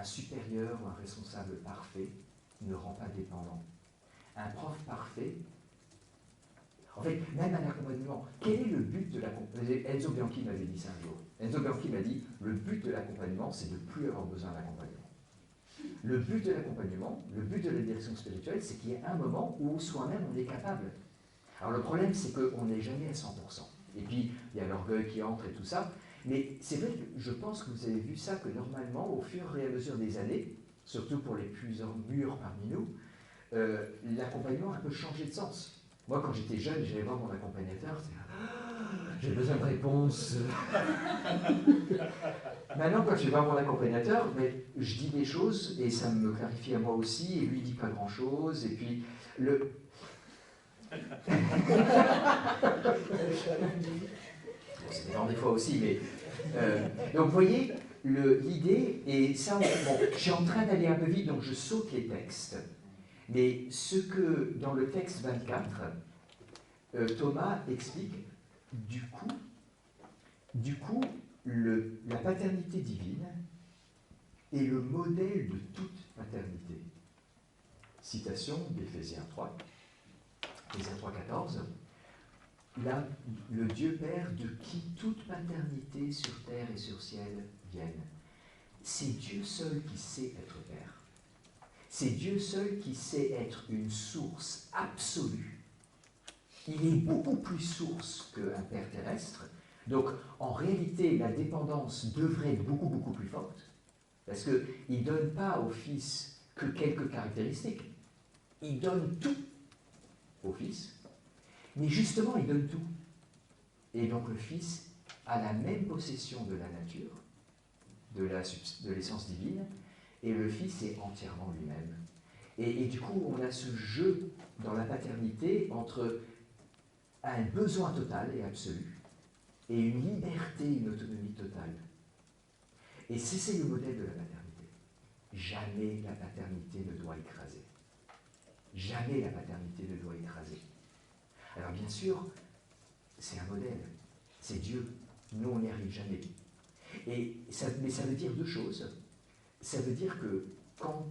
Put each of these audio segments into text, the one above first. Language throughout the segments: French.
supérieur ou un responsable parfait ne rend pas dépendant. Un prof parfait, en fait, même un accompagnement, quel est le but de l'accompagnement? Enzo Bianchi m'avait dit ça un jour. Enzo Bianchi m'a dit, le but de l'accompagnement, c'est de ne plus avoir besoin d'accompagnement. Le but de l'accompagnement, le but de la direction spirituelle, c'est qu'il y ait un moment où soi-même on est capable. Alors le problème, c'est qu'on n'est jamais à 100%. Et puis, il y a l'orgueil qui entre et tout ça. Mais c'est vrai que je pense que vous avez vu ça, que normalement, au fur et à mesure des années, surtout pour les plus mûrs parmi nous, l'accompagnement a un peu changé de sens. Moi, quand j'étais jeune, j'allais voir mon accompagnateur, j'ai besoin de réponses. Maintenant, quand je vais voir mon accompagnateur, je dis des choses et ça me clarifie à moi aussi, et lui, il dit pas grand-chose, et puis c'est des fois aussi, mais... donc, vous voyez, l'idée, et ça, bon, je suis en train d'aller un peu vite, donc je saute les textes. Mais ce que, dans le texte 24, Thomas explique, du coup, la paternité divine est le modèle de toute paternité. Citation d'Éphésiens 3, Éphésiens 3,14. Là, le Dieu Père de qui toute paternité sur terre et sur ciel vienne. C'est Dieu seul qui sait être Père. C'est Dieu seul qui sait être une source absolue. Il est beaucoup plus source qu'un Père terrestre. Donc, en réalité, la dépendance devrait être beaucoup, beaucoup plus forte. Parce qu'il ne donne pas au Fils que quelques caractéristiques. Il donne tout au Fils. Mais justement, il donne tout. Et donc, le Fils a la même possession de la nature, de l'essence divine, et le Fils est entièrement lui-même. Et du coup, on a ce jeu dans la paternité entre un besoin total et absolu et une liberté, une autonomie totale. Et c'est le modèle de la paternité. Jamais la paternité ne doit écraser. Jamais la paternité ne doit écraser. Alors bien sûr, c'est un modèle, c'est Dieu. Nous, on n'y arrive jamais. Mais ça veut dire deux choses. Ça veut dire que quand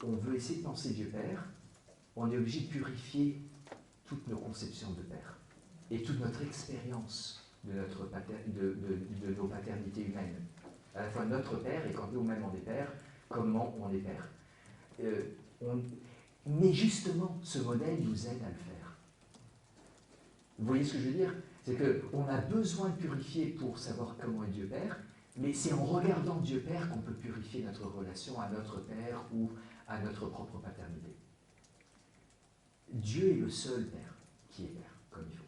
on veut essayer de penser Dieu Père, on est obligé de purifier toutes nos conceptions de Père et toute notre expérience de nos paternités humaines. À la fois notre Père et quand nous-mêmes on est Père, comment on est Père. Mais justement, ce modèle nous aide à le faire. Vous voyez ce que je veux dire? C'est qu'on a besoin de purifier pour savoir comment est Dieu Père, mais c'est en regardant Dieu Père qu'on peut purifier notre relation à notre Père ou à notre propre paternité. Dieu est le seul Père qui est Père, comme il faut.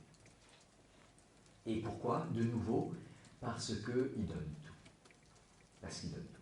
Et pourquoi? De nouveau, parce qu'il donne tout. Parce qu'il donne tout.